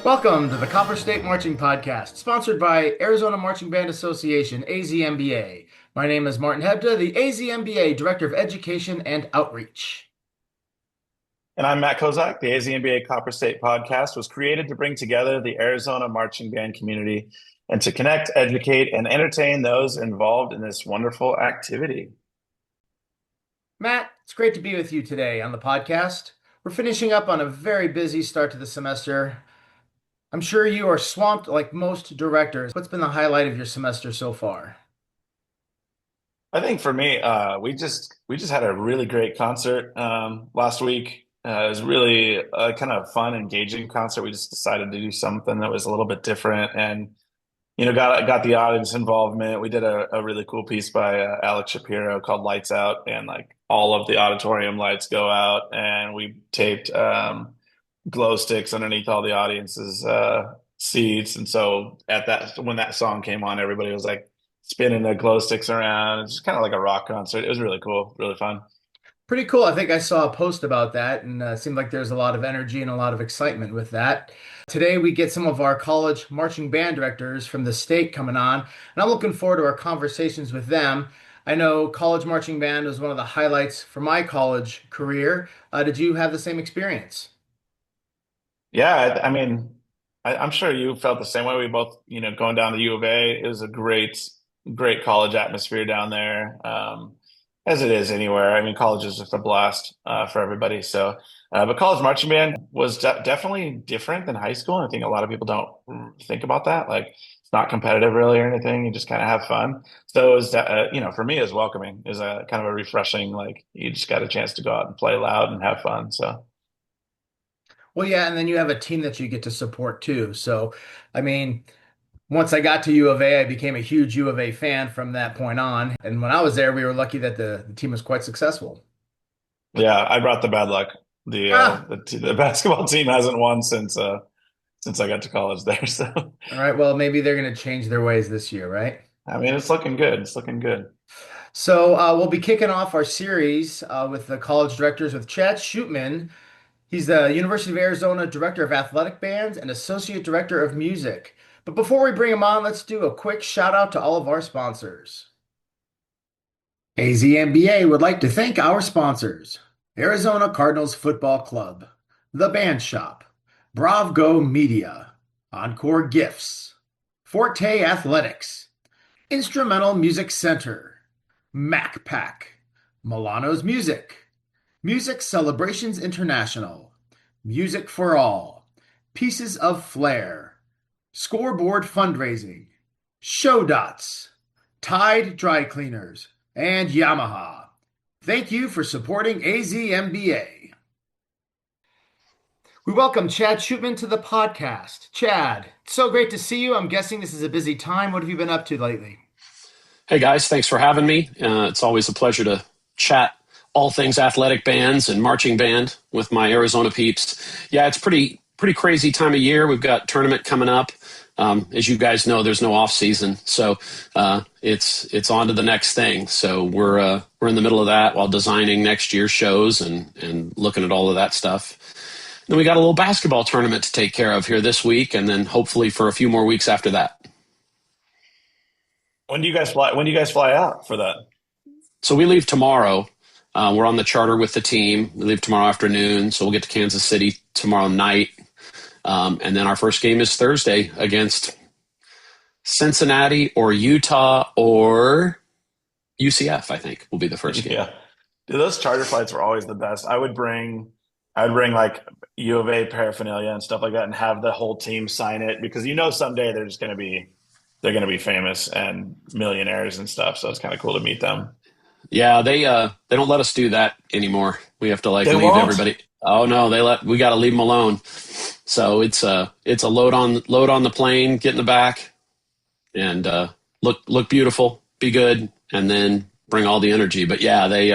Welcome to the Copper State Marching Podcast, sponsored by Arizona Marching Band Association, AZMBA. My name is Martin Hebda, the AZMBA Director of Education and Outreach. And I'm Matt Kozacek. The AZMBA Copper State Podcast was created to bring together the Arizona marching band community and to connect, educate, and entertain those involved in this wonderful activity. Matt, it's great to be with you today on the podcast. We're finishing up on a very busy start to the semester. I'm sure you are swamped like most directors. What's been the highlight of your semester so far? I think for me, we just had a really great concert last week. It was really a kind of fun, engaging concert. We just decided to do something that was a little bit different, and got the audience involvement. We did a really cool piece by Alex Shapiro called "Lights Out," and like all of the auditorium lights go out, and we taped glow sticks underneath all the audience's seats. And so when that song came on, everybody was like spinning the glow sticks around. It's just kind of like a rock concert. It was really cool, really fun. Pretty cool. I think I saw a post about that, and it seemed like there's a lot of energy and a lot of excitement with that. Today, we get some of our college marching band directors from the state coming on, and I'm looking forward to our conversations with them. I know college marching band was one of the highlights for my college career. Did you have the same experience? Yeah, I mean, I'm sure you felt the same way. We both, going down to U of A, it was a great college atmosphere down there, as it is anywhere. I mean, college is just a blast for everybody. So, but college marching band was definitely different than high school. And I think a lot of people don't think about that. Like, it's not competitive really or anything. You just kind of have fun. So it was, for me, it was welcoming. It was a kind of a refreshing, like you just got a chance to go out and play loud and have fun. So. Well, yeah, and then you have a team that you get to support too. So, I mean, once I got to U of A, I became a huge U of A fan from that point on. And when I was there, we were lucky that the team was quite successful. Yeah, I brought the bad luck. Ah, The basketball team hasn't won since I got to college there. So all right. Well, maybe they're going to change their ways this year, right? I mean, it's looking good. It's looking good. So we'll be kicking off our series with the college directors with Chad Shoopman. He's the University of Arizona Director of Athletic Bands and Associate Director of Music. But before we bring him on, let's do a quick shout out to all of our sponsors. AZMBA would like to thank our sponsors: Arizona Cardinals Football Club, The Band Shop, Bravgo Media, Encore Gifts, Forte Athletics, Instrumental Music Center, Mac Pack, Milano's Music, Music Celebrations International, Music for All, Pieces of Flair, Scoreboard Fundraising, Show Dots, Tide Dry Cleaners, and Yamaha. Thank you for supporting AZMBA. We welcome Chad Shootman to the podcast. Chad, it's so great to see you. I'm guessing this is a busy time. What have you been up to lately? Hey guys, thanks for having me. It's always a pleasure to chat all things athletic bands and marching band with my Arizona peeps. Yeah, it's pretty crazy time of year. We've got tournament coming up. As you guys know, there's no off season, so it's on to the next thing. So we're in the middle of that while designing next year's shows and looking at all of that stuff. Then we got a little basketball tournament to take care of here this week, and then hopefully for a few more weeks after that. When do you guys fly? When do you guys fly out for that? So we leave tomorrow. We're on the charter with the team. We leave tomorrow afternoon, so we'll get to Kansas City tomorrow night. And then our first game is Thursday against Cincinnati or Utah or UCF, I think, will be the first game. Yeah. Dude, those charter flights were always the best. I'd bring like U of A paraphernalia and stuff like that and have the whole team sign it because someday they're gonna be famous and millionaires and stuff. So it's kind of cool to meet them. Yeah, they don't let us do that anymore. We have to They leave won't? everybody. Oh no, we got to leave them alone. So it's a load on the plane, get in the back, and look beautiful, be good, and then bring all the energy. But yeah, they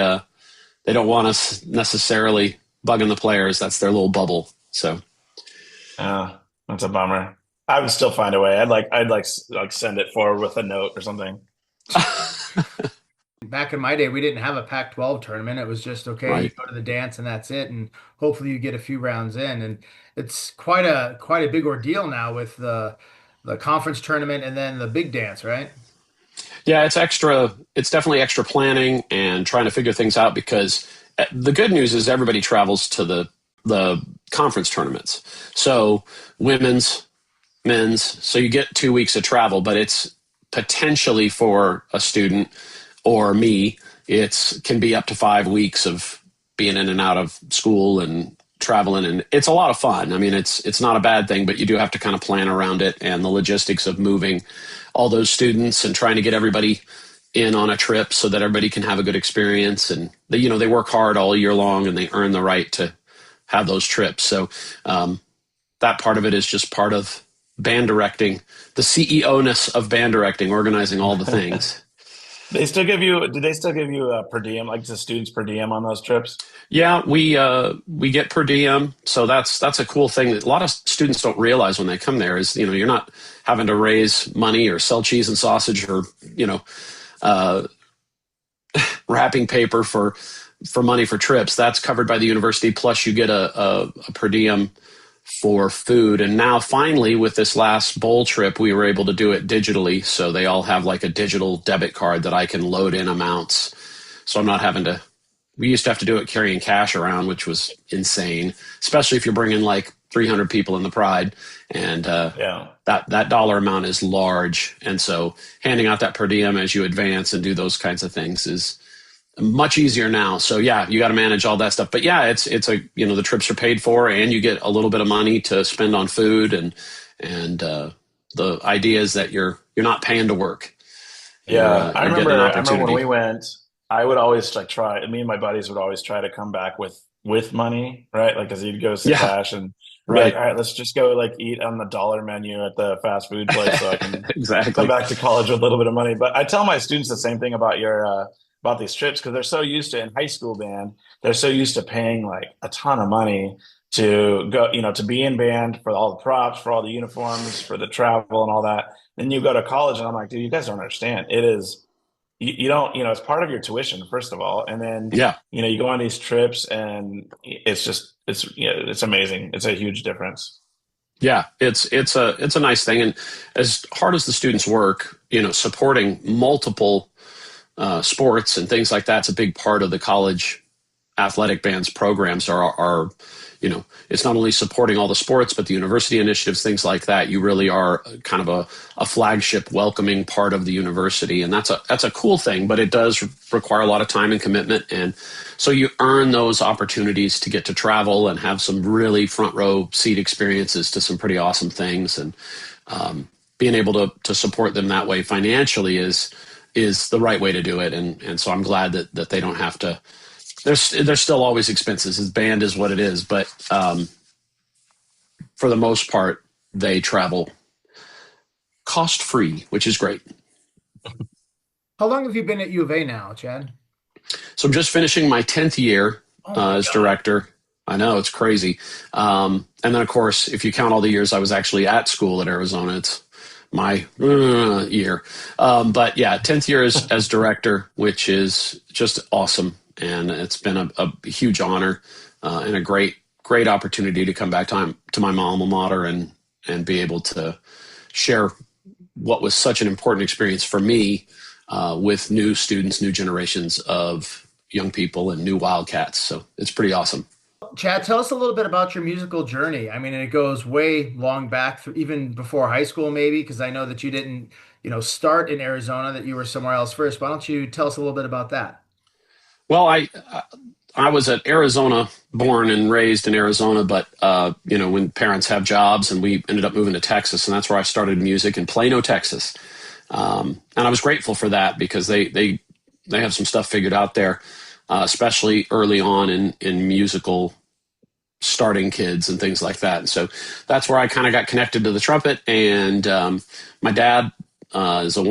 don't want us necessarily bugging the players. That's their little bubble. So That's a bummer. I would still find a way. I'd like send it forward with a note or something. back in my day, we didn't have a Pac-12 tournament. It was just okay, you Right. go to the dance and that's it, and hopefully you get a few rounds in. And it's quite a big ordeal now with the conference tournament and then the big dance, right? Yeah, it's extra. It's definitely extra planning and trying to figure things out because the good news is everybody travels to the conference tournaments. So women's, men's, so you get 2 weeks of travel, but it's potentially for a student or me, it's can be up to 5 weeks of being in and out of school and traveling, and it's a lot of fun. I mean, it's not a bad thing, but you do have to kind of plan around it and the logistics of moving all those students and trying to get everybody in on a trip so that everybody can have a good experience. And they work hard all year long and they earn the right to have those trips. So that part of it is just part of band directing, the CEO-ness of band directing, organizing all the things. They still give you, do they still give you a per diem, like the students per diem on those trips? Yeah, we get per diem, so that's a cool thing that a lot of students don't realize when they come there is you're not having to raise money or sell cheese and sausage or uh, wrapping paper for money for trips. That's covered by the university. Plus, you get a per diem for food. And now, finally, with this last bowl trip, we were able to do it digitally. So they all have like a digital debit card that I can load in amounts. So I'm not having to. We used to have to do it carrying cash around, which was insane, especially if you're bringing like 300 people in the Pride, and Yeah. that dollar amount is large. And so handing out that per diem as you advance and do those kinds of things is much easier now. So yeah, you got to manage all that stuff. But yeah, it's the trips are paid for, and you get a little bit of money to spend on food, and the idea is that you're not paying to work. Yeah. You're getting an I remember when opportunity. we went, I would always like try, me and my buddies would always try to come back with money, right? Like, cause you'd go some Yeah, cash and be like, right. all right, let's just go like eat on the dollar menu at the fast food place so I can come Exactly. back to college with a little bit of money. But I tell my students the same thing about about these trips because they're so used to in high school band, they're so used to paying like a ton of money to go, to be in band for all the props, for all the uniforms, for the travel and all that. Then you go to college and I'm like, dude, you guys don't understand. It is you don't, it's part of your tuition, first of all. And then, Yeah. you go on these trips and it's amazing. It's a huge difference. Yeah, it's a nice thing, and as hard as the students work, supporting multiple sports and things like that's a big part of the college athletic bands programs are it's not only supporting all the sports but the university initiatives, things like that. You really are kind of a flagship welcoming part of the university, and that's a cool thing, but it does require a lot of time and commitment. And so you earn those opportunities to get to travel and have some really front row seat experiences to some pretty awesome things. And being able to support them that way financially is the right way to do it. And so I'm glad that they don't have to. There's still always expenses. His band is what it is, but for the most part, they travel cost free, which is great. How long have you been at U of A now, Chad? So I'm just finishing my 10th year Oh my as God. director. I know, it's crazy. And then, of course, if you count all the years I was actually at school at Arizona, it's my year. But yeah, 10th year as director, which is just awesome. And it's been a huge honor and a great opportunity to come back to my alma mater and be able to share what was such an important experience for me with new students, new generations of young people, and new Wildcats. So it's pretty awesome. Chad, tell us a little bit about your musical journey. I mean, it goes way long back, even before high school, maybe, because I know that you didn't, start in Arizona, that you were somewhere else first. Why don't you tell us a little bit about that? Well, I was at Arizona, born and raised in Arizona, but when parents have jobs, and we ended up moving to Texas, and that's where I started music in Plano, Texas. And I was grateful for that because they have some stuff figured out there, especially early on in musical starting kids and things like that. And so that's where I kind of got connected to the trumpet. And my dad is a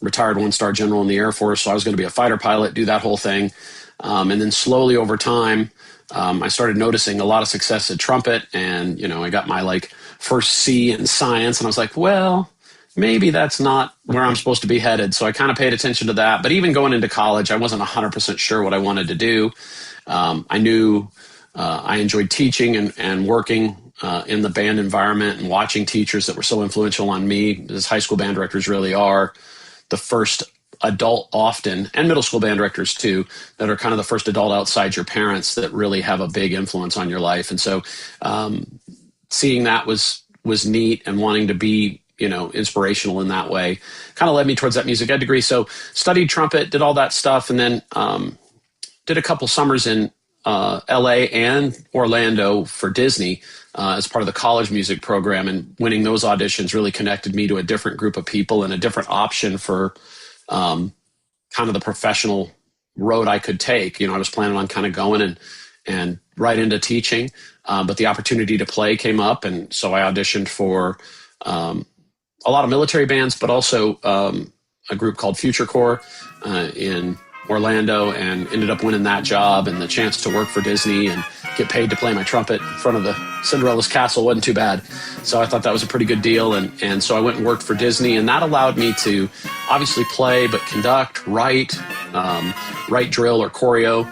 retired one-star general in the Air Force, so I was going to be a fighter pilot, do that whole thing. And then slowly over time, I started noticing a lot of success at trumpet, and I got my first C in science, and I was like, well, maybe that's not where I'm supposed to be headed. So I kind of paid attention to that. But even going into college, I wasn't 100% sure what I wanted to do. I knew I enjoyed teaching and working in the band environment and watching teachers that were so influential on me, as high school band directors really are the first adult often, and middle school band directors too, that are kind of the first adult outside your parents that really have a big influence on your life. And so seeing that was neat, and wanting to be, inspirational in that way kind of led me towards that music ed degree. So studied trumpet, did all that stuff, and then did a couple summers in LA and Orlando for Disney as part of the college music program, and winning those auditions really connected me to a different group of people and a different option for kind of the professional road I could take. I was planning on kind of going and right into teaching, but the opportunity to play came up, and so I auditioned for a lot of military bands, but also a group called Future Corps in Orlando, and ended up winning that job, and the chance to work for Disney and get paid to play my trumpet in front of the Cinderella's castle wasn't too bad. So I thought that was a pretty good deal. And so I went and worked for Disney, and that allowed me to obviously play, but conduct, write drill or choreo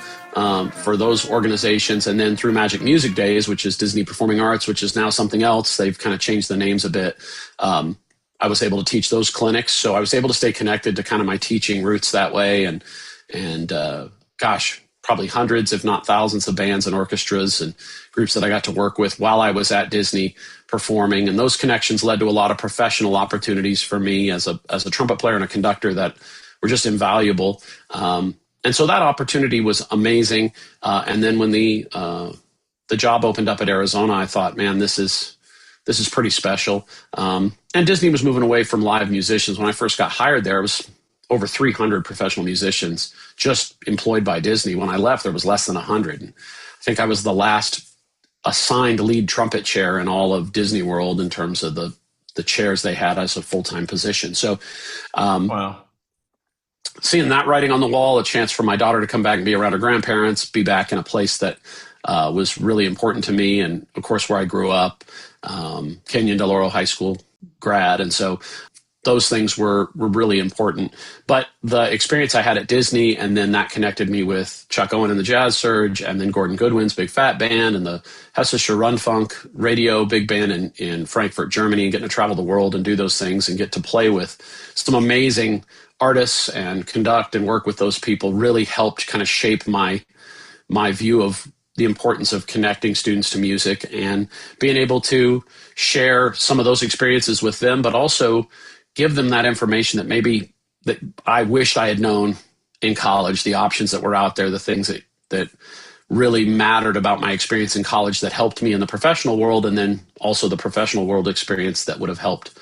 for those organizations. And then through Magic Music Days, which is Disney Performing Arts, which is now something else, they've kind of changed the names a bit. I was able to teach those clinics. So I was able to stay connected to kind of my teaching roots that way. And gosh, probably hundreds, if not thousands of bands and orchestras and groups that I got to work with while I was at Disney performing. And those connections led to a lot of professional opportunities for me as a trumpet player and a conductor that were just invaluable. And so that opportunity was amazing. And then when the job opened up at Arizona, I thought, man, this is pretty special. And Disney was moving away from live musicians. When I first got hired there, it was over 300 professional musicians just employed by Disney. When I left, there was less than 100. And I think I was the last assigned lead trumpet chair in all of Disney World in terms of the chairs they had as a full-time position. So Wow. Seeing that writing on the wall, a chance for my daughter to come back and be around her grandparents, be back in a place that was really important to me, and of course where I grew up, Canyon Del Oro High School grad. And so those things were really important. But the experience I had at Disney, and then that connected me with Chuck Owen and the Jazz Surge, and then Gordon Goodwin's Big Fat Band, and the Hessische Rundfunk radio big band in Frankfurt, Germany, and getting to travel the world and do those things and get to play with some amazing artists and conduct and work with those people really helped kind of shape my view of the importance of connecting students to music and being able to share some of those experiences with them, but also give them that information that maybe that I wished I had known in college, the options that were out there, the things that really mattered about my experience in college that helped me in the professional world, and then also the professional world experience that would have helped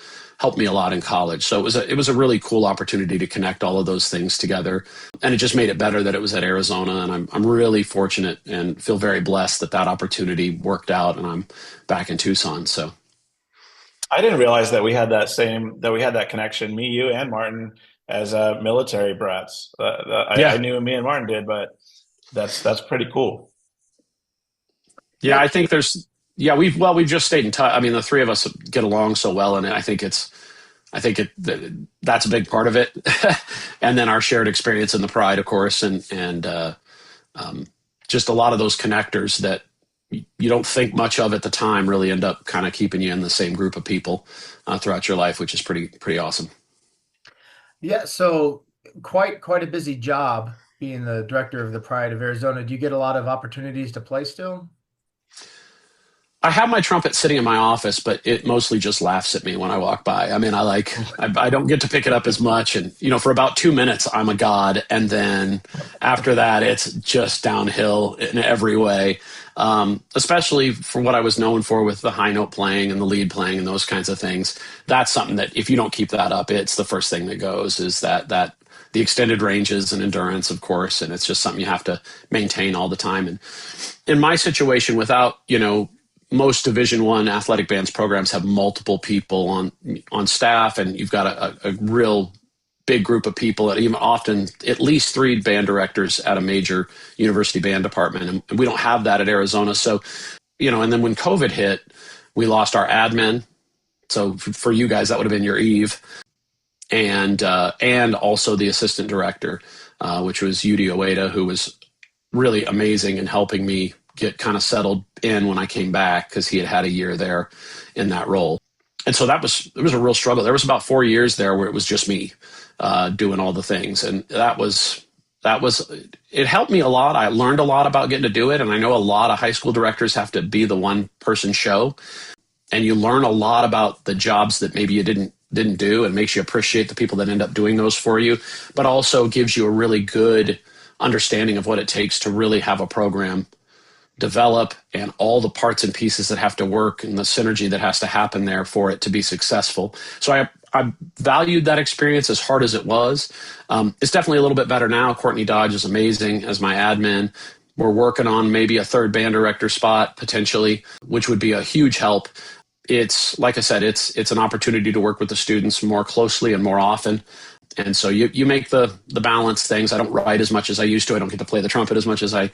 me a lot in college. So it was a really cool opportunity to connect all of those things together. And it just made it better that it was at Arizona. And I'm really fortunate and feel very blessed that opportunity worked out, and I'm back in Tucson. So I didn't realize that we had that connection, me, you, and Martin, as military brats. I knew me and Martin did, but that's pretty cool. Yeah, I think we've just stayed in touch. I mean, the three of us get along so well, and I think that's a big part of it. And then our shared experience and the pride, of course, and just a lot of those connectors that you don't think much of at the time really end up kind of keeping you in the same group of people throughout your life, which is pretty awesome. Yeah, so quite a busy job being the director of the Pride of Arizona. Do you get a lot of opportunities to play still? I have my trumpet sitting in my office, but it mostly just laughs at me when I walk by. I mean, I don't get to pick it up as much. And, for about 2 minutes, I'm a god. And then after that, it's just downhill in every way, especially for what I was known for with the high note playing and the lead playing and those kinds of things. That's something that if you don't keep that up, it's the first thing that goes, is that the extended ranges and endurance, of course. And it's just something you have to maintain all the time. And in my situation, without, most Division I athletic bands programs have multiple people on staff, and you've got a real big group of people, and even often at least 3 band directors at a major university band department. And we don't have that at Arizona. So, and then when COVID hit, we lost our admin So for you guys, that would have been your Eve, and also the assistant director, which was Yudi Oeda, who was really amazing in helping me get kind of settled in when I came back, because he had had a year there in that role. And so it was a real struggle. There was about 4 years there where it was just me doing all the things. And it helped me a lot. I learned a lot about getting to do it. And I know a lot of high school directors have to be the one person show. And you learn a lot about the jobs that maybe you didn't do, and makes you appreciate the people that end up doing those for you, but also gives you a really good understanding of what it takes to really have a program develop, and all the parts and pieces that have to work, and the synergy that has to happen there for it to be successful. So I valued that experience, as hard as it was. It's definitely a little bit better now. Courtney Dodge is amazing as my admin. We're working on maybe a third band director spot potentially, which would be a huge help. It's, like I said, it's an opportunity to work with the students more closely and more often. And so you make the balance things. I don't write as much as I used to. I don't get to play the trumpet as much as I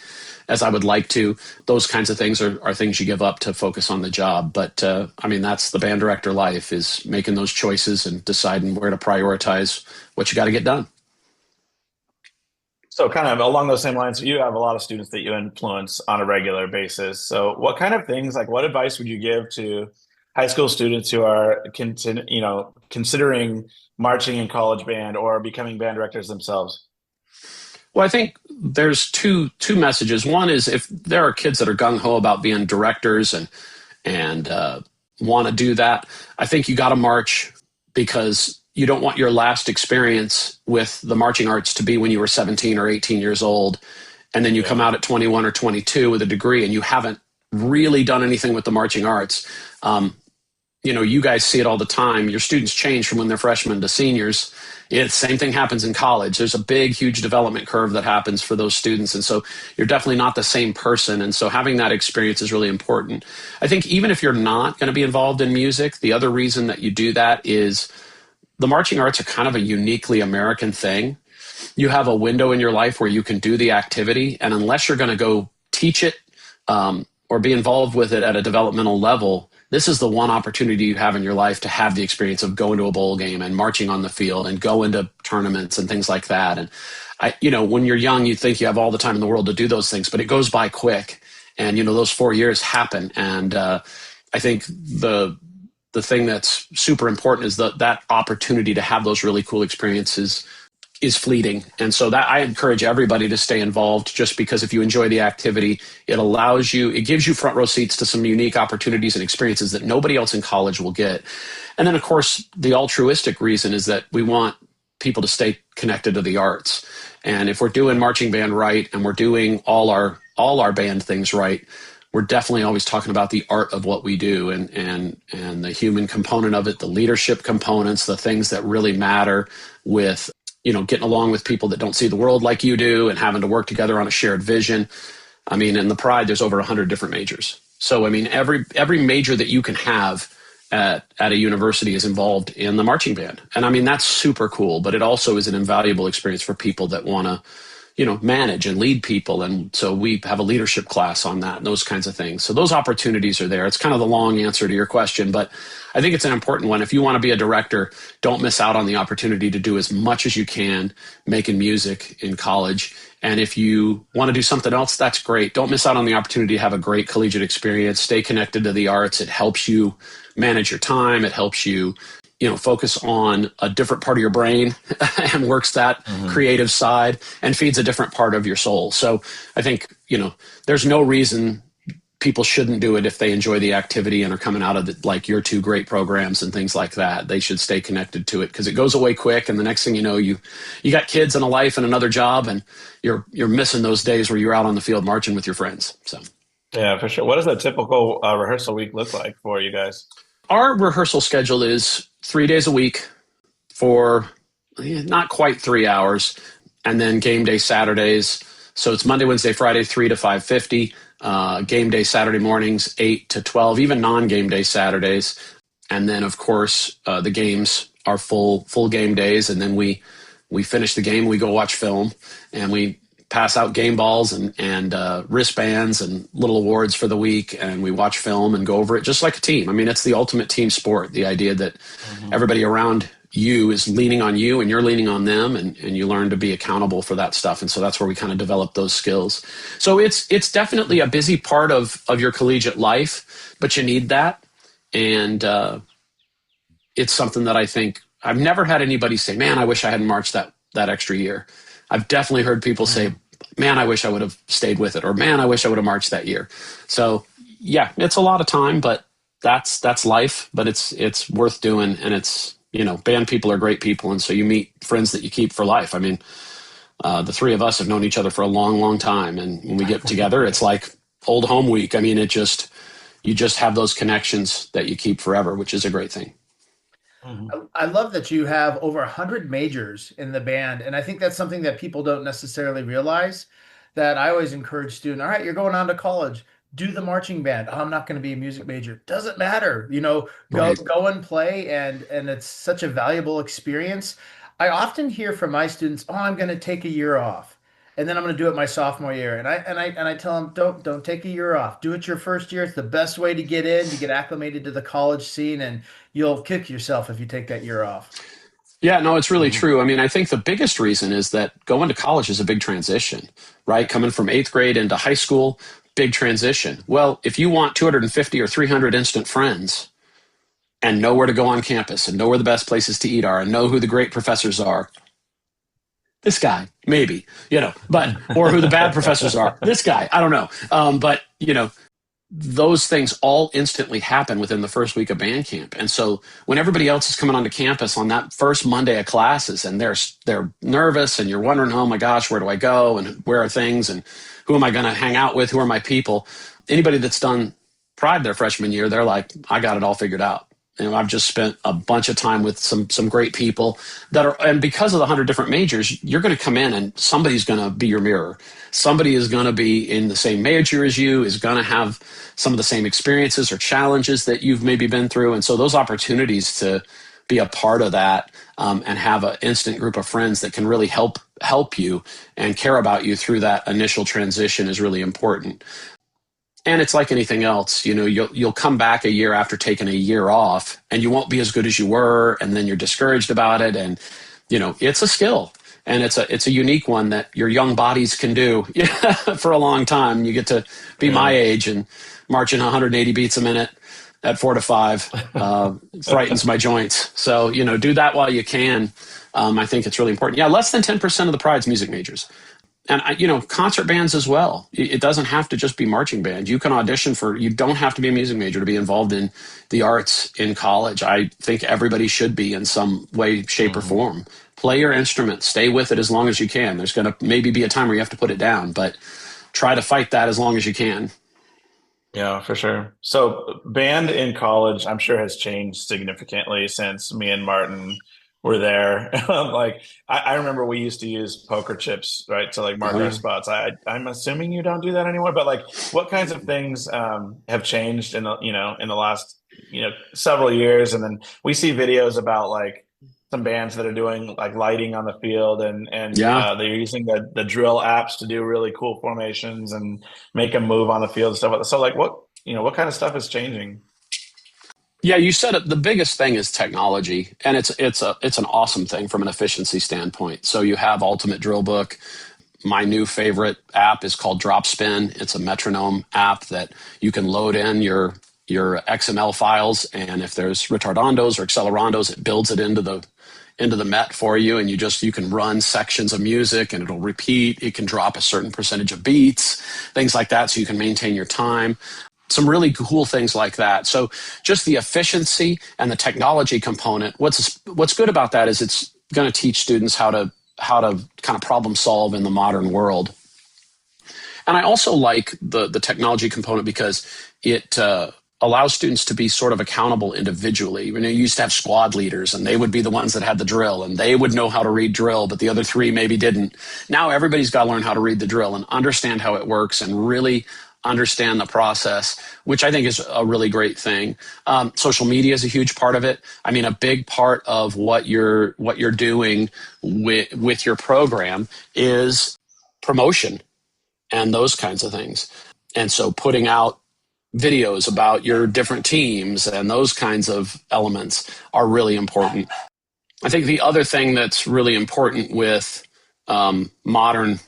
would like to. Those kinds of things are things you give up to focus on the job. But I mean, that's the band director life, is making those choices and deciding where to prioritize what you got to get done. So kind of along those same lines, you have a lot of students that you influence on a regular basis. So what kind of things, like what advice would you give to high school students who are considering marching in college band or becoming band directors themselves? Well, I think there's two messages. One is, if there are kids that are gung-ho about being directors and want to do that, I think you got to march, because you don't want your last experience with the marching arts to be when you were 17 or 18 years old, and then you come out at 21 or 22 with a degree and you haven't really done anything with the marching arts. You guys see it all the time. Your students change from when they're freshmen to seniors. Same thing happens in college. There's a big, huge development curve that happens for those students. And so you're definitely not the same person. And so having that experience is really important. I think even if you're not going to be involved in music, the other reason that you do that is the marching arts are kind of a uniquely American thing. You have a window in your life where you can do the activity. And unless you're going to go teach it or be involved with it at a developmental level, this is the one opportunity you have in your life to have the experience of going to a bowl game and marching on the field and going to tournaments and things like that. And when you're young, you think you have all the time in the world to do those things, but it goes by quick. And, those 4 years happen. And I think the thing that's super important is that opportunity to have those really cool experiences is fleeting. And so that I encourage everybody to stay involved, just because if you enjoy the activity, it gives you front row seats to some unique opportunities and experiences that nobody else in college will get. And then, of course, the altruistic reason is that we want people to stay connected to the arts. And if we're doing marching band right, and we're doing all our band things right, we're definitely always talking about the art of what we do, and the human component of it, the leadership components, the things that really matter with getting along with people that don't see the world like you do, and having to work together on a shared vision. I mean, in the Pride, there's over 100 different majors. So, I mean, every major that you can have at a university is involved in the marching band. And I mean, that's super cool, but it also is an invaluable experience for people that want to, manage and lead people. And so we have a leadership class on that and those kinds of things. So those opportunities are there. It's kind of the long answer to your question, but I think it's an important one. If you want to be a director, don't miss out on the opportunity to do as much as you can making music in college. And if you want to do something else, that's great. Don't miss out on the opportunity to have a great collegiate experience. Stay connected to the arts. It helps you manage your time. It helps you focus on a different part of your brain and works that creative side and feeds a different part of your soul. So I think, there's no reason people shouldn't do it if they enjoy the activity and are coming out of like your two great programs and things like that. They should stay connected to it, because it goes away quick. And the next thing you know, you got kids and a life and another job, and you're missing those days where you're out on the field marching with your friends. So, yeah, for sure. What does a typical rehearsal week look like for you guys? Our rehearsal schedule is 3 days a week for not quite 3 hours, and then game day Saturdays. So it's Monday, Wednesday, Friday, 3 to 5:50. Game day Saturday mornings, 8 to 12, even non-game day Saturdays. And then, of course, the games are full game days. And then we finish the game, we go watch film, and we pass out game balls and wristbands and little awards for the week, and we watch film and go over it just like a team. I mean, it's the ultimate team sport. The idea that everybody around you is leaning on you and you're leaning on them, and you learn to be accountable for that stuff. And so that's where we kind of develop those skills. So it's definitely a busy part of your collegiate life, but you need that. And it's something that I think I've never had anybody say, man, I wish I hadn't marched that extra year. I've definitely heard people say, man, I wish I would have stayed with it, or man, I wish I would have marched that year. So yeah, it's a lot of time, but that's life, but it's worth doing. And it's, band people are great people. And so you meet friends that you keep for life. I mean, the three of us have known each other for a long, long time. And when we get together, it's like old home week. I mean, you just have those connections that you keep forever, which is a great thing. I love that you have over 100 majors in the band. And I think that's something that people don't necessarily realize, that I always encourage students, all right, you're going on to college, do the marching band. Oh, I'm not going to be a music major. Doesn't matter. Right. Go and play. And it's such a valuable experience. I often hear from my students, oh, I'm going to take a year off, and then I'm going to do it my sophomore year. And I tell them, don't take a year off. Do it your first year. It's the best way to get in, to get acclimated to the college scene, and you'll kick yourself if you take that year off. Yeah, no, it's really true. I mean, I think the biggest reason is that going to college is a big transition, right? Coming from 8th grade into high school, big transition. Well, if you want 250 or 300 instant friends and know where to go on campus and know where the best places to eat are and know who the great professors are, this guy, maybe, or who the bad professors are, this guy, I don't know. But, those things all instantly happen within the first week of band camp. And so when everybody else is coming onto campus on that first Monday of classes, and they're nervous, and you're wondering, oh my gosh, where do I go? And where are things? And who am I going to hang out with? Who are my people? Anybody that's done Pride their freshman year, they're like, I got it all figured out. I've just spent a bunch of time with some great people and because of the 100 different majors, you're going to come in and somebody's going to be your mirror. Somebody is going to be in the same major as you, is going to have some of the same experiences or challenges that you've maybe been through. And so those opportunities to be a part of that and have an instant group of friends that can really help you and care about you through that initial transition is really important. And it's like anything else, you'll come back a year after taking a year off, and you won't be as good as you were, and then you're discouraged about it. And it's a skill, and it's a unique one that your young bodies can do for a long time. You get to be my age, and marching 180 beats a minute at 4 to 5 frightens my joints. So do that while you can. I think it's really important. Yeah, less than 10% of the Pride's music majors. And, concert bands as well. It doesn't have to just be marching band. You can audition you don't have to be a music major to be involved in the arts in college. I think everybody should be in some way, shape, or form. Play your instrument. Stay with it as long as you can. There's going to maybe be a time where you have to put it down, but try to fight that as long as you can. Yeah, for sure. So band in college, I'm sure, has changed significantly since me and Martin were there. I remember we used to use poker chips, right, to mark our spots. I'm assuming you don't do that anymore, but what kinds of things have changed in the last several years? And then we see videos about some bands that are doing lighting on the field, and they're using the drill apps to do really cool formations and make them move on the field and stuff like that. So what kind of stuff is changing? Yeah, you said it. The biggest thing is technology, and it's an awesome thing from an efficiency standpoint. So you have Ultimate Drill Book. My new favorite app is called Dropspin. It's a metronome app that you can load in your XML files, and if there's retardandos or accelerandos, it builds it into the Met for you, and you can run sections of music, and it'll repeat. It can drop a certain percentage of beats, things like that, so you can maintain your time. Some really cool things like that. So just the efficiency and the technology component. What's good about that is it's going to teach students how to kind of problem solve in the modern world. And I also like the technology component because it allows students to be sort of accountable individually. You used to have squad leaders, and they would be the ones that had the drill, and they would know how to read drill, but the other three maybe didn't. Now everybody's got to learn how to read the drill and understand how it works and really understand the process, which I think is a really great thing. Social media is a huge part of it. I mean, a big part of what you're doing with your program is promotion and those kinds of things. And so putting out videos about your different teams and those kinds of elements are really important. I think the other thing that's really important with modern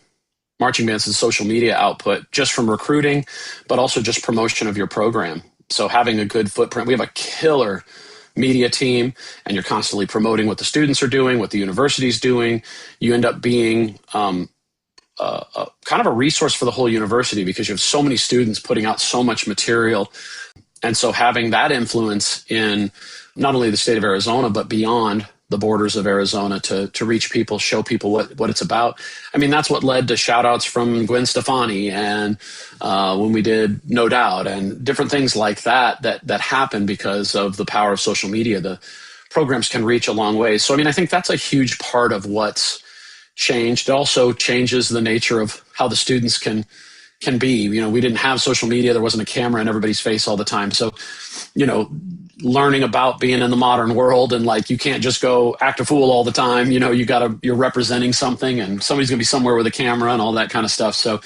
marching bands is social media output, just from recruiting, but also just promotion of your program. So having a good footprint. We have a killer media team, and you're constantly promoting what the students are doing, what the university's doing. You end up being kind of a resource for the whole university because you have so many students putting out so much material. And so having that influence in not only the state of Arizona, but beyond the borders of Arizona to reach people, show people what it's about. I mean, that's what led to shout outs from Gwen Stefani and when we did No Doubt and different things like that happen because of the power of social media. The programs can reach a long way. So, I mean, I think that's a huge part of what's changed. It also changes the nature of how the students can be. You know, we didn't have social media. There wasn't a camera in everybody's face all the time. So, you know, learning about being in the modern world and like, you can't just go act a fool all the time. You know, you're representing something and somebody's going to be somewhere with a camera and all that kind of stuff. So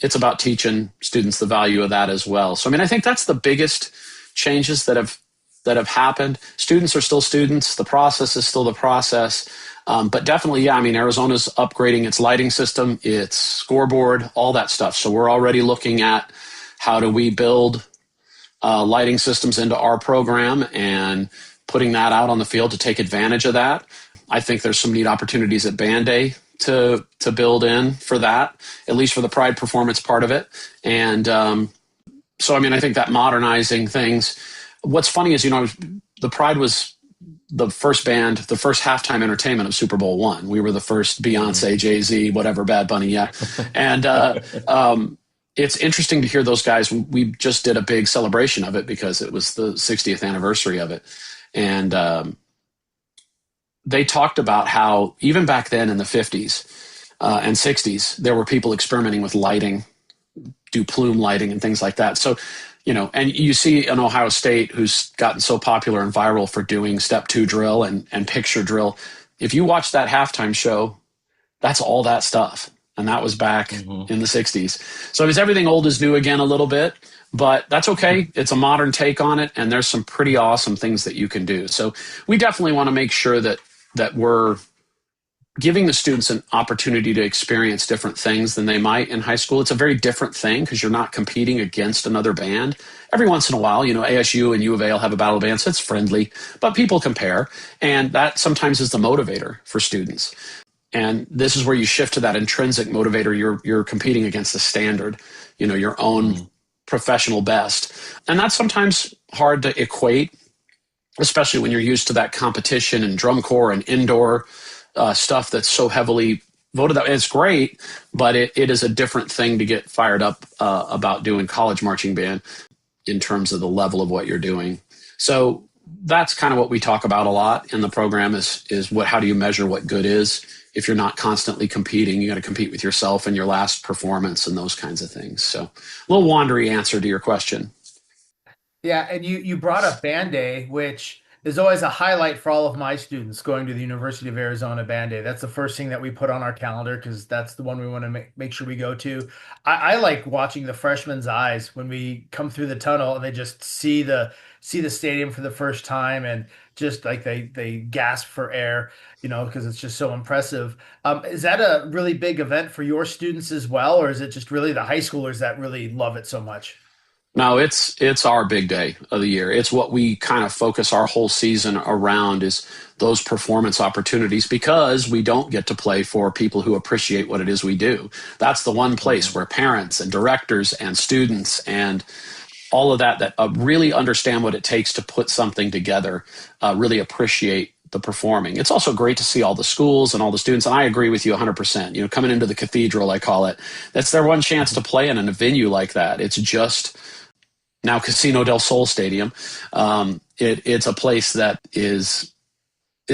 it's about teaching students the value of that as well. So, I mean, I think that's the biggest changes that have happened. Students are still students. The process is still the process. But definitely, yeah, I mean, Arizona's upgrading its lighting system, its scoreboard, all that stuff. So we're already looking at how do we build lighting systems into our program and putting that out on the field to take advantage of that. I think there's some neat opportunities at Band Day to build in for that, at least for the Pride performance part of it. And so, I mean, I think that modernizing things. What's funny is, you know, the Pride was the first band, the first halftime entertainment of Super Bowl I. We were the first Beyonce, Jay-Z, whatever, Bad Bunny, yeah. And it's interesting to hear those guys. We just did a big celebration of it because it was the 60th anniversary of it. And they talked about how even back then in the 50s and 60s, there were people experimenting with lighting, do plume lighting and things like that. So, you know, and you see in Ohio State, who's gotten so popular and viral for doing step 2 drill and picture drill. If you watch that halftime show, that's all that stuff. And that was back in the 60s. So it's everything old is new again a little bit, but that's okay. It's a modern take on it. And there's some pretty awesome things that you can do. So we definitely want to make sure that we're giving the students an opportunity to experience different things than they might in high school. It's a very different thing because you're not competing against another band. Every once in a while, you know, ASU and U of A will have a battle of bands. So it's friendly, but people compare. And that sometimes is the motivator for students. And this is where you shift to that intrinsic motivator. You're competing against the standard, you know, your own professional best. And that's sometimes hard to equate, especially when you're used to that competition and drum corps and indoor stuff that's so heavily voted out. It's great, but it is a different thing to get fired up about doing college marching band in terms of the level of what you're doing. So that's kind of what we talk about a lot in the program is how do you measure what good is? If you're not constantly competing, you got to compete with yourself and your last performance and those kinds of things. So a little wandery answer to your question. Yeah, and you brought up Band Day, which is always a highlight for all of my students going to the University of Arizona Band Day. That's the first thing that we put on our calendar because that's the one we want to make sure we go to. I like watching the freshmen's eyes when we come through the tunnel and they just see the stadium for the first time and just like they gasp for air, you know, because it's just so impressive. Is that a really big event for your students as well, or is it just really the high schoolers that really love it so much? No, it's our big day of the year. It's what we kind of focus our whole season around is those performance opportunities because we don't get to play for people who appreciate what it is we do. That's the one place where parents and directors and students and all of that really understand what it takes to put something together, really appreciate the performing. It's also great to see all the schools and all the students. And I agree with you 100%. You know, coming into the cathedral, I call it, that's their one chance to play in a venue like that. It's just now Casino del Sol Stadium. It's a place that it's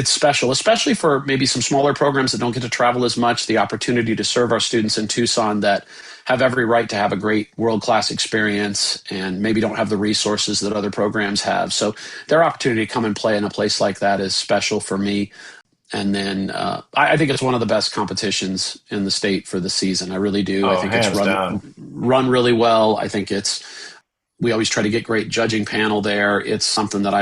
special, especially for maybe some smaller programs that don't get to travel as much, the opportunity to serve our students in Tucson that have every right to have a great world-class experience and maybe don't have the resources that other programs have. So their opportunity to come and play in a place like that is special for me. And then I think it's one of the best competitions in the state for the season. I really do. I Oh, think it's hands down. run really well. I think we always try to get great judging panel there. It's something that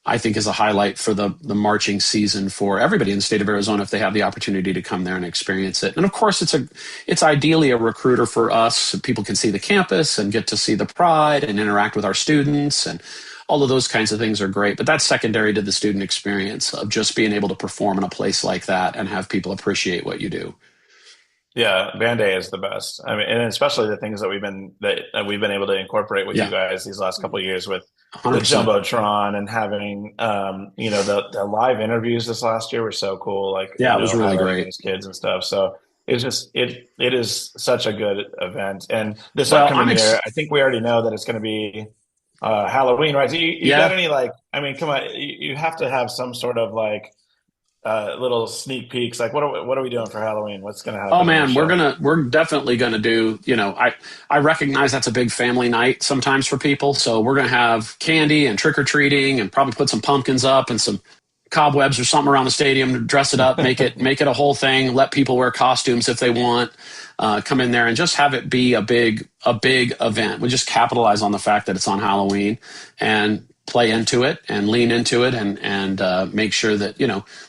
I think is a highlight for the marching season for everybody in the state of Arizona if they have the opportunity to come there and experience it. And of course, it's ideally a recruiter for us. So people can see the campus and get to see the pride and interact with our students, and all of those kinds of things are great. But that's secondary to the student experience of just being able to perform in a place like that and have people appreciate what you do. Yeah, Band Day is the best. I mean, and especially the things that we've been able to incorporate with you Yeah, guys these last couple of years with the 100%. jumbotron and having the live interviews this last year were so cool. Like Yeah, it was really highlighting great. those kids and stuff. So it's just it is such a good event. And this Well, upcoming year, I think we already know that it's going to be Halloween, right? So you got yeah. any like? I mean, come on, you have to have some sort of like little sneak peeks. Like what are we doing for Halloween? What's going to Oh happen in the man, show? we're definitely gonna do, I recognize that's a big family night sometimes for people. So we're gonna have candy and trick or treating and probably put some pumpkins up and some cobwebs or something around the stadium to dress it up, make it a whole thing, let people wear costumes if they want, come in there and just have it be a big event. We just capitalize on the fact that it's on Halloween and play into it and lean into it and make sure that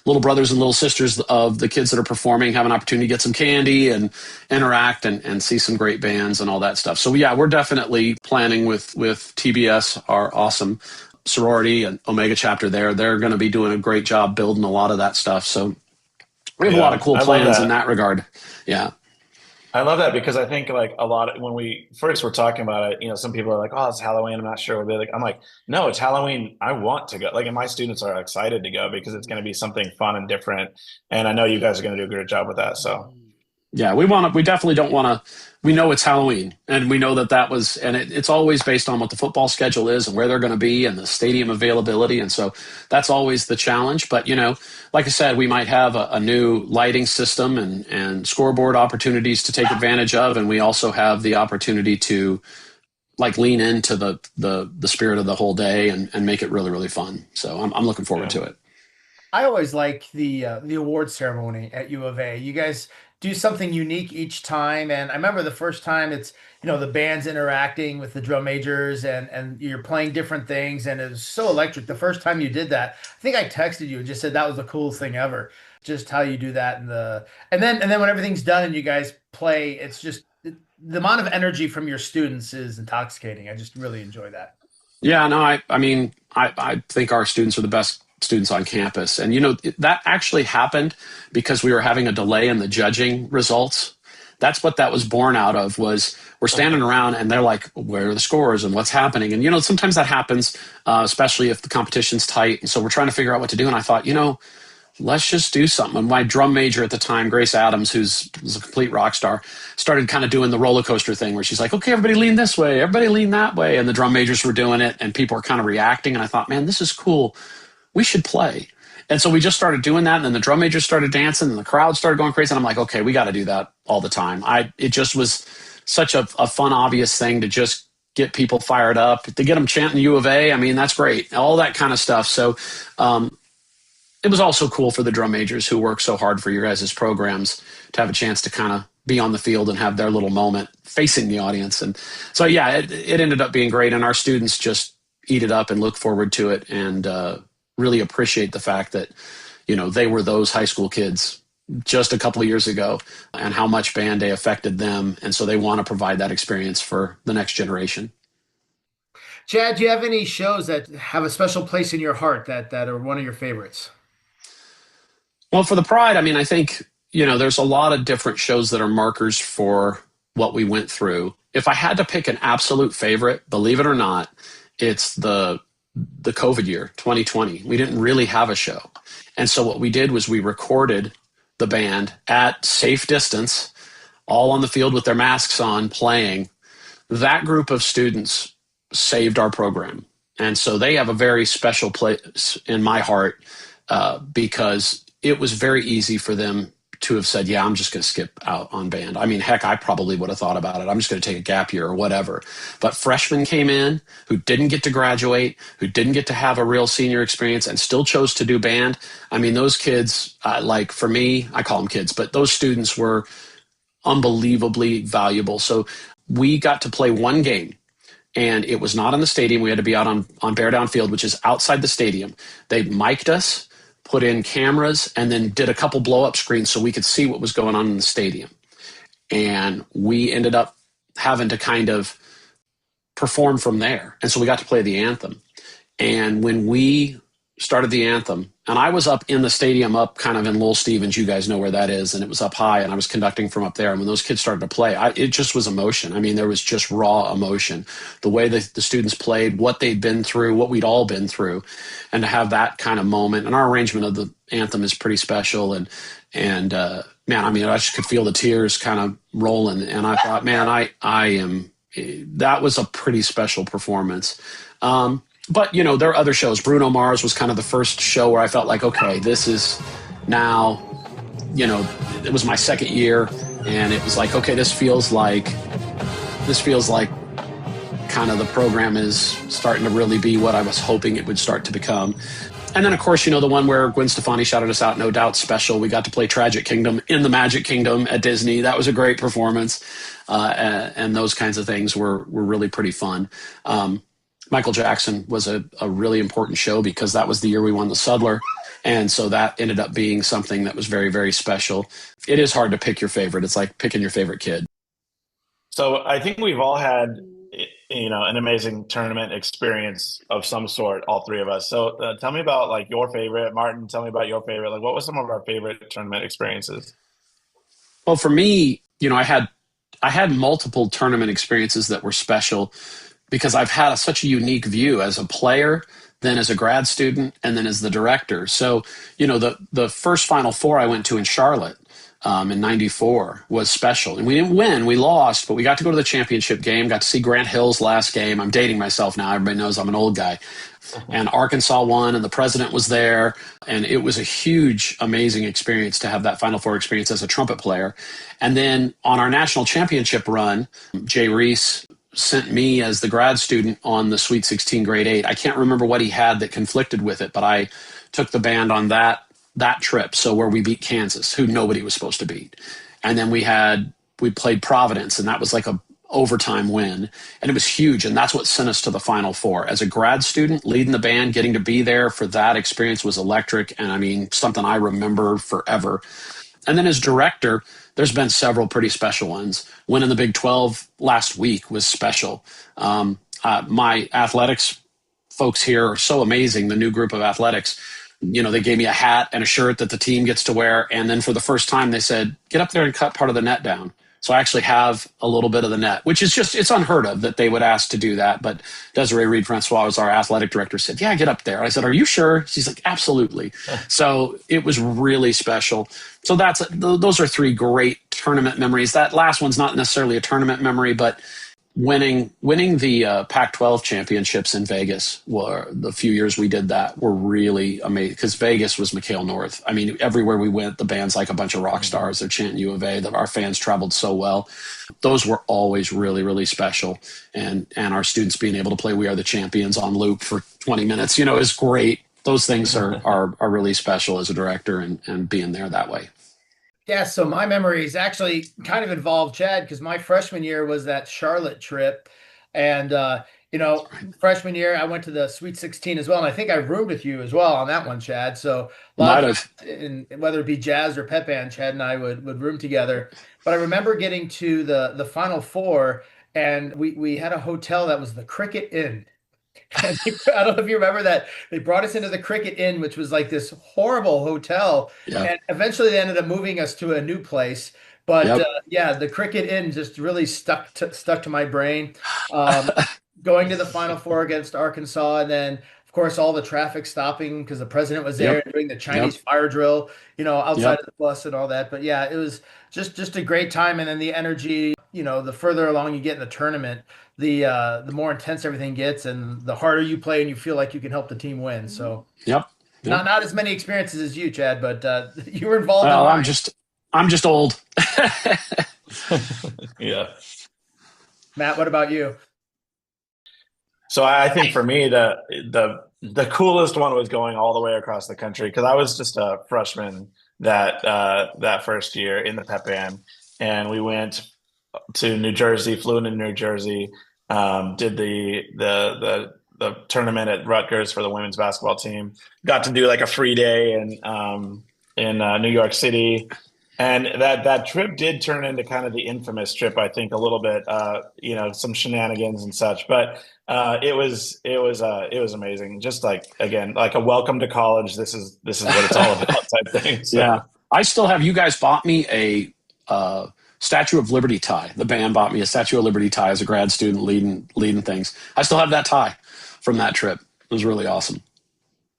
little brothers and little sisters of the kids that are performing have an opportunity to get some candy and interact and see some great bands and all that stuff. So yeah, we're definitely planning with TBS, our awesome sorority and Omega chapter there. They're going to be doing a great job building a lot of that stuff. So we have a lot of Yeah, cool I love plans in that. that regard. Yeah. I love that because I think like a lot of when we first were talking about it, some people are like, "Oh, it's Halloween. I'm not sure." I'm like, "No, it's Halloween. I want to go." Like, and my students are excited to go because it's going to be something fun and different. And I know you guys are going to do a great job with that. So, Yeah, we definitely don't want to. We know it's Halloween, and we know and it's always based on what the football schedule is and where they're going to be and the stadium availability. And so that's always the challenge. But, like I said, we might have a new lighting system and scoreboard opportunities to take advantage of. And we also have the opportunity to like lean into the spirit of the whole day and make it really, really fun. So I'm looking forward yeah. to it. I always like the award ceremony at U of A. You guys do something unique each time, and I remember the first time it's the band's interacting with the drum majors and you're playing different things, and it was so electric. The first time you did that, I think I texted you and just said that was the coolest thing ever. Just how you do that and then when everything's done and you guys play, it's just the amount of energy from your students is intoxicating. I just really enjoy that. Yeah, no, I mean, I think our students are the best students on campus. And, that actually happened because we were having a delay in the judging results. That's what that was born out of was we're standing around and they're like, where are the scores and what's happening? And, sometimes that happens, especially if the competition's tight. And so we're trying to figure out what to do. And I thought, let's just do something. And my drum major at the time, Grace Adams, was a complete rock star, started kind of doing the roller coaster thing where she's like, okay, everybody lean this way, everybody lean that way. And the drum majors were doing it and people were kind of reacting. And I thought, man, this is cool. We should play. And so we just started doing that. And then the drum majors started dancing and the crowd started going crazy. And I'm like, okay, we got to do that all the time. It just was such a fun, obvious thing to just get people fired up, to get them chanting U of A. I mean, that's great. All that kind of stuff. So, it was also cool for the drum majors who work so hard for your guys' programs to have a chance to kind of be on the field and have their little moment facing the audience. And so, yeah, it ended up being great. And our students just eat it up and look forward to it and really appreciate the fact that, they were those high school kids just a couple of years ago and how much Band Day affected them. And so they want to provide that experience for the next generation. Chad, do you have any shows that have a special place in your heart that are one of your favorites? Well, for the Pride, I mean, I think, there's a lot of different shows that are markers for what we went through. If I had to pick an absolute favorite, believe it or not, it's the COVID year, 2020. We didn't really have a show. And so what we did was we recorded the band at safe distance, all on the field with their masks on, playing. That group of students saved our program. And so they have a very special place in my heart because it was very easy for them to have said, yeah, I'm just going to skip out on band. I mean, heck, I probably would have thought about it. I'm just going to take a gap year or whatever. But freshmen came in who didn't get to graduate, who didn't get to have a real senior experience and still chose to do band. I mean, those kids, like for me, I call them kids, but those students were unbelievably valuable. So we got to play one game, and it was not in the stadium. We had to be out on Bear Down Field, which is outside the stadium. They mic'd us, put in cameras, and then did a couple blow-up screens so we could see what was going on in the stadium. And we ended up having to kind of perform from there. And so we got to play the anthem. And when we started the anthem, and I was up in the stadium, up kind of in Lowell Stevens, you guys know where that is, and it was up high, and I was conducting from up there. And when those kids started to play, it just was emotion. I mean, there was just raw emotion. The way that the students played, what they'd been through, what we'd all been through, and to have that kind of moment. And our arrangement of the anthem is pretty special. And man, I mean, I just could feel the tears kind of rolling. And I thought, man, that was a pretty special performance. But, you know, there are other shows. Bruno Mars was kind of the first show where I felt like, okay, this is now, you know, it was my second year, and it was like, okay, this feels like kind of the program is starting to really be what I was hoping it would start to become. And then, of course, you know, the one where Gwen Stefani shouted us out, No Doubt Special. We got to play Tragic Kingdom in the Magic Kingdom at Disney. That was a great performance. And those kinds of things were really pretty fun. Michael Jackson was a really important show because that was the year we won the Sudler. And so that ended up being something that was very, very special. It is hard to pick your favorite. It's like picking your favorite kid. So I think we've all had, you know, an amazing tournament experience of some sort, all three of us. So tell me about like your favorite. Martin, tell me about your favorite. Like, what was some of our favorite tournament experiences? Well, for me, you know, I had multiple tournament experiences that were special because I've had such a unique view as a player, then as a grad student, and then as the director. So, you know, the first Final Four I went to in Charlotte in '94 was special. And we didn't win, we lost, but we got to go to the championship game, got to see Grant Hill's last game. I'm dating myself now. Everybody knows I'm an old guy. And Arkansas won, and the president was there. And it was a huge, amazing experience to have that Final Four experience as a trumpet player. And then on our national championship run, Jay Reese sent me as the grad student on the Sweet 16 grade 8. I can't remember what he had that conflicted with it, but I took the band on that trip. So where we beat Kansas, who nobody was supposed to beat. And then we played Providence, and that was like a overtime win. And it was huge. And that's what sent us to the Final Four. As a grad student, leading the band, getting to be there for that experience was electric. And I mean, something I remember forever. And then as director, there's been several pretty special ones. Winning the Big 12 last week was special. My athletics folks here are so amazing, the new group of athletics. You know, they gave me a hat and a shirt that the team gets to wear. And then for the first time, they said, get up there and cut part of the net down. So I actually have a little bit of the net, which is just, it's unheard of that they would ask to do that. But Desiree Reed-Francois was our athletic director, said, yeah, get up there. I said, are you sure? She's like, absolutely. So it was really special. So those are three great tournament memories. That last one's not necessarily a tournament memory, but winning the Pac-12 championships in Vegas, were the few years we did that, were really amazing because Vegas was McHale North. I mean, everywhere we went, the band's like a bunch of rock stars. They're chanting U of A. That our fans traveled so well. Those were always really, really special. And our students being able to play We Are the Champions on loop for 20 minutes, you know, is great. Those things are really special as a director and being there that way. Yeah, so my memories actually kind of involve Chad because my freshman year was that Charlotte trip. And, you know, freshman year, I went to the Sweet 16 as well. And I think I roomed with you as well on that one, Chad. So a lot whether it be jazz or pep band, Chad and I would room together. But I remember getting to the Final Four, and we had a hotel that was the Cricket Inn. And I don't know if you remember that. They brought us into the Cricket Inn, which was like this horrible hotel. Yeah. And eventually they ended up moving us to a new place. But yeah, the Cricket Inn just really stuck to my brain. Going to the Final Four against Arkansas, and then of course all the traffic stopping because the president was there doing the Chinese fire drill, you know, outside of the bus and all that. But yeah, it was just a great time. And then the energy, you know, the further along you get in the tournament, the more intense everything gets, and the harder you play, and you feel like you can help the team win. So not as many experiences as you, Chad, but you were involved. Well, in mine. I'm just old. Yeah. Matt, what about you? So I think for me, the coolest one was going all the way across the country because I was just a freshman that first year in the pep band, and we went to New Jersey, flew into New Jersey, did the tournament at Rutgers for the women's basketball team. Got to do like a free day in New York City, and that trip did turn into kind of the infamous trip, I think, a little bit. Some shenanigans and such, but it was amazing. Just like again, like a welcome to college. This is what it's all about type thing. So. Yeah. I still have, you guys bought me a Statue of Liberty tie. The band bought me a Statue of Liberty tie as a grad student leading things. I still have that tie from that trip. It was really awesome.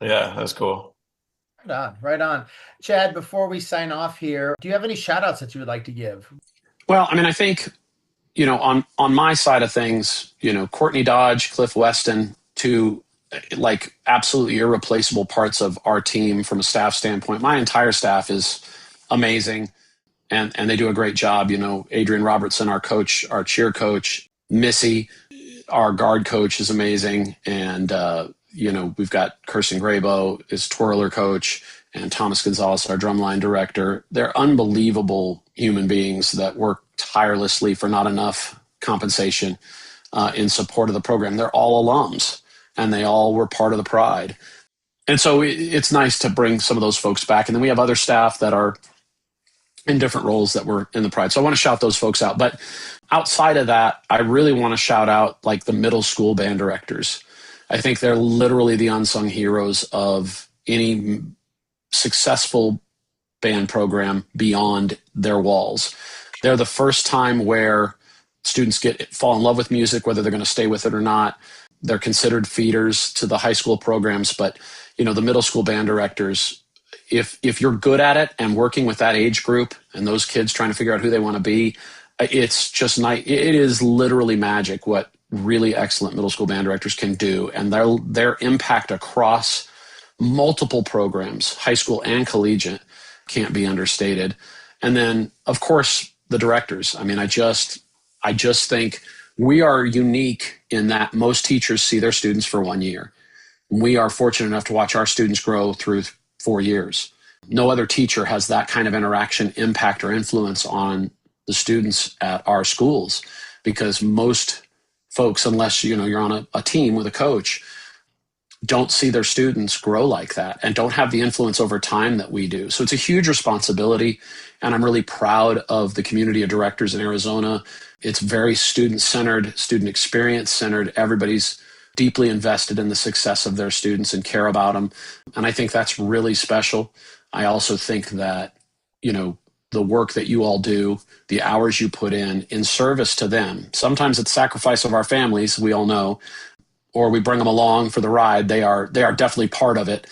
Yeah, that's cool. Right on, right on. Chad, before we sign off here, do you have any shout outs that you would like to give? Well, I mean, I think, on my side of things, Courtney Dodge, Cliff Weston, two like absolutely irreplaceable parts of our team from a staff standpoint. My entire staff is amazing and they do a great job. Adrian Robertson, our coach, our cheer coach, Missy, our guard coach is amazing. And, we've got Kirsten Grabo is twirler coach and Thomas Gonzalez, our drumline director. They're unbelievable human beings that work tirelessly for not enough compensation in support of the program. They're all alums and they all were part of the Pride. And so it's nice to bring some of those folks back. And then we have other staff that are in different roles that were in the Pride. So I want to shout those folks out. But outside of that, I really want to shout out like the middle school band directors. I think they're literally the unsung heroes of any successful band program beyond their walls. They're the first time where students fall in love with music, whether they're going to stay with it or not. They're considered feeders to the high school programs, but the middle school band directors, if you're good at it and working with that age group and those kids trying to figure out who they want to be, it's just nice. It is literally magic what really excellent middle school band directors can do, and their impact across multiple programs, high school and collegiate, can't be understated. And then, of course, the directors. I mean, I just think we are unique in that most teachers see their students for 1 year. We are fortunate enough to watch our students grow through 4 years. No other teacher has that kind of interaction, impact, or influence on the students at our schools, because most folks, unless you're on a team with a coach, don't see their students grow like that and don't have the influence over time that we do. So it's a huge responsibility, and I'm really proud of the community of directors in Arizona. It's very student-centered, student experience-centered. Everybody's deeply invested in the success of their students and care about them. And I think that's really special. I also think that, the work that you all do, the hours you put in service to them, sometimes it's sacrifice of our families, we all know, or we bring them along for the ride. They are definitely part of it,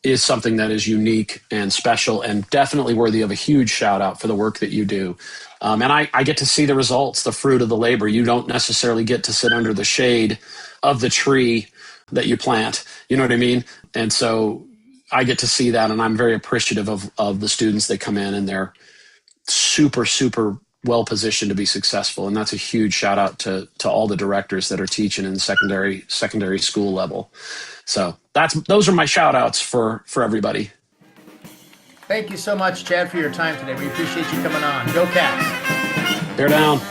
is something that is unique and special and definitely worthy of a huge shout out for the work that you do. And I get to see the results, the fruit of the labor. You don't necessarily get to sit under the shade of the tree that you plant. You know what I mean? And so I get to see that, and I'm very appreciative of the students that come in, and they're super, super well positioned to be successful. And that's a huge shout out to all the directors that are teaching in secondary school level. So those are my shout outs for everybody. Thank you so much, Chad, for your time today. We appreciate you coming on. Go Cats. Bear down.